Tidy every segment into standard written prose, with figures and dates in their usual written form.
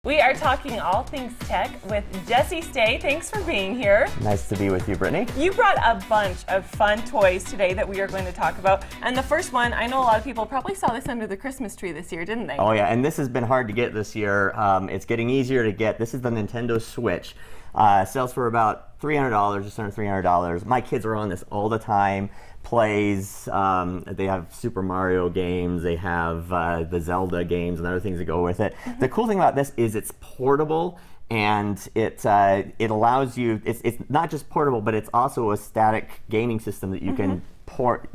We are talking all things tech with Jesse Stay. Thanks for being here. Nice to be with you, Brittany. You brought a bunch of fun toys today that we are going to talk about. And the first one, I know a lot of people probably saw this under the Christmas tree this year, didn't they? Oh yeah, and this has been hard to get this year. It's getting easier to get. This is the Nintendo Switch. Sells for about $300, just under $300. My kids are on this all the time. Plays, they have Super Mario games, they have the Zelda games and other things that go with it. Mm-hmm. The cool thing about this is it's portable, and it allows you, it's not just portable, but it's also a static gaming system that you can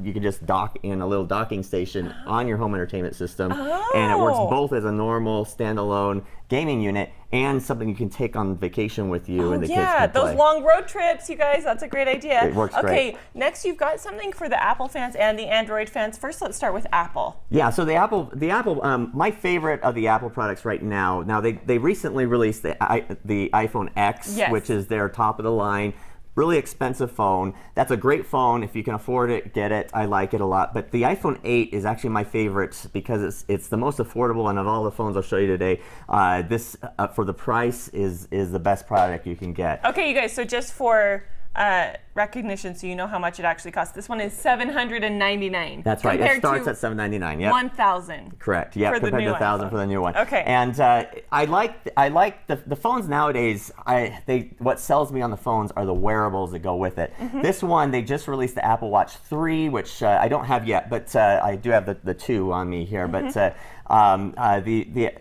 you can just dock in a little docking station on your home entertainment system, and it works both as a normal standalone gaming unit and something you can take on vacation with you and the kids can play. Those long road trips, you guys, that's a great idea. It works great. Okay, next you've got something for the Apple fans and the Android fans. First, let's start with Apple. Yeah, so the Apple, my favorite of the Apple products right now, they recently released the iPhone X, which is their top of the line. Really expensive phone. That's a great phone. If you can afford it, get it. I like it a lot. But the iPhone 8 is actually my favorite because it's the most affordable, and of all the phones I'll show you today, this for the price is the best product you can get. Okay, you guys. So just for recognition, so you know how much it actually costs. This one is $799. That's right. It starts at $799. Yep. $1,000. Correct. Yeah, compared to $1,000 for the new one. Okay. And I like the phones nowadays. What sells me on the phones are the wearables that go with it. Mm-hmm. This one, they just released the Apple Watch 3, which I don't have yet, but I do have the 2 on me here. Mm-hmm. But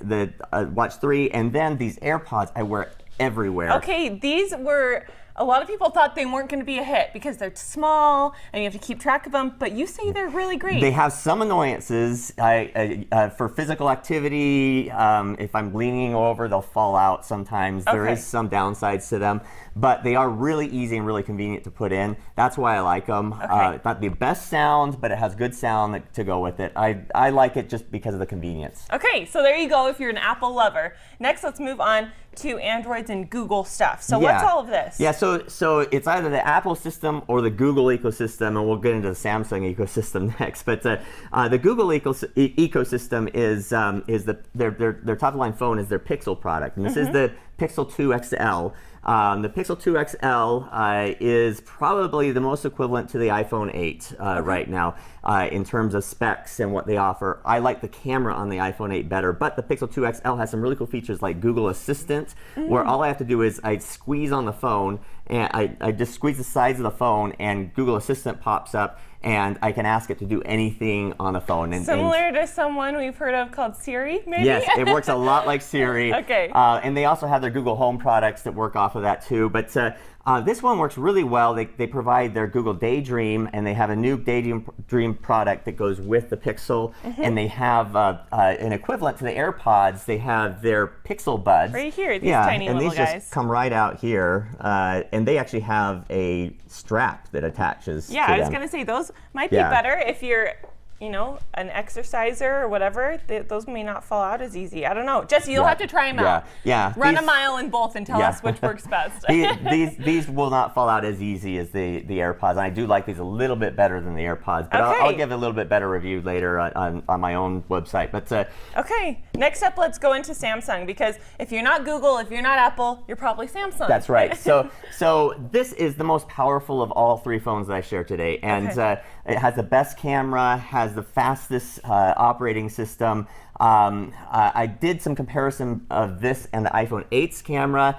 the Watch 3, and then these AirPods I wear everywhere. Okay, these were. A lot of people thought they weren't going to be a hit because they're small and you have to keep track of them, but you say they're really great. They have some annoyances. For physical activity, if I'm leaning over, they'll fall out sometimes. Okay. There is some downsides to them, but they are really easy and really convenient to put in. That's why I like them. Okay. It's not the best sound, but it has good sound to go with it. I like it just because of the convenience. Okay, so there you go if you're an Apple lover. Next, let's move on to Androids and Google stuff. So what's all of this? Yeah, so it's either the Apple system or the Google ecosystem, and we'll get into the Samsung ecosystem next. But the Google ecosystem is their top line phone is their Pixel product, and this is the Pixel 2 XL. The Pixel 2 XL is probably the most equivalent to the iPhone 8 right now in terms of specs and what they offer. I like the camera on the iPhone 8 better, but the Pixel 2 XL has some really cool features like Google Assistant, where all I have to do is I squeeze on the phone, and I just squeeze the sides of the phone, and Google Assistant pops up, and I can ask it to do anything on the phone. Similar to someone we've heard of called Siri, maybe? Yes, it works a lot like Siri. Okay. And they also have their Google Home products that work off of that too. But this one works really well. They provide their Google Daydream, and they have a new Daydream product that goes with the Pixel. And they have an equivalent to the AirPods. They have their Pixel Buds. Right here, these tiny little guys. And these just come right out here. And they actually have a strap that attaches to them. I was going to say, those might be better if you're, an exerciser or whatever. Those may not fall out as easy. I don't know. Jesse, you'll have to try them out. Yeah. Run a mile in both and tell us which works best. These will not fall out as easy as the AirPods. And I do like these a little bit better than the AirPods. But I'll give a little bit better review later on my own website. But okay. Next up, let's go into Samsung, because if you're not Google, if you're not Apple, you're probably Samsung. That's right. So this is the most powerful of all 3 phones that I share today. And it has the best camera, has the fastest operating system. I did some comparison of this and the iPhone 8's camera.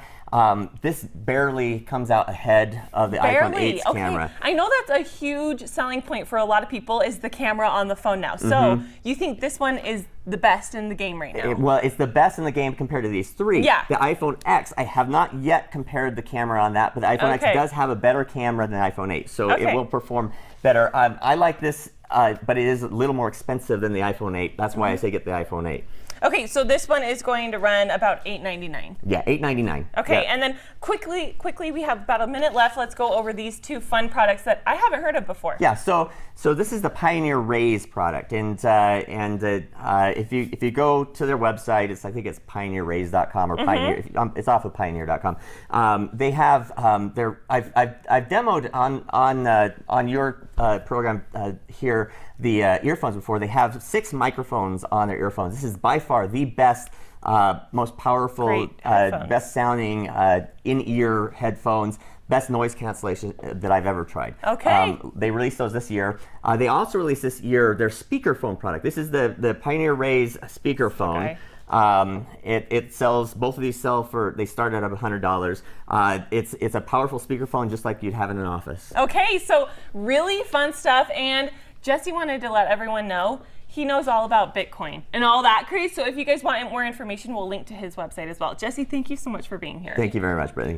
This barely comes out ahead of the iPhone 8's camera. I know that's a huge selling point for a lot of people, is the camera on the phone now. So you think this one is the best in the game right now? Well, it's the best in the game compared to these 3. Yeah. The iPhone X, I have not yet compared the camera on that, but the iPhone X does have a better camera than the iPhone 8, so it will perform better. I like this, but it is a little more expensive than the iPhone 8. That's why I say get the iPhone 8. Okay, so this one is going to run about $899. Yeah, $899. Okay, and then quickly, we have about a minute left. Let's go over these 2 fun products that I haven't heard of before. Yeah, so this is the Pioneer Rayz product, and if you go to their website, I think it's pioneerrayz.com or Pioneer. It's off of pioneer.com. They have I've demoed on your program here the earphones before. They have 6 microphones on their earphones. This is by far the best most powerful, best sounding in-ear headphones, best noise cancellation that I've ever tried. Okay. They released those this year. They also released this year their speakerphone product. This is the Pioneer Rayz speakerphone. Okay. It sells, both of these sell for, they start at $100. It's a powerful speakerphone just like you'd have in an office. Okay, so really fun stuff, and Jesse wanted to let everyone know he knows all about Bitcoin and all that craze. So if you guys want more information, we'll link to his website as well. Jesse, thank you so much for being here. Thank you very much, Brittany.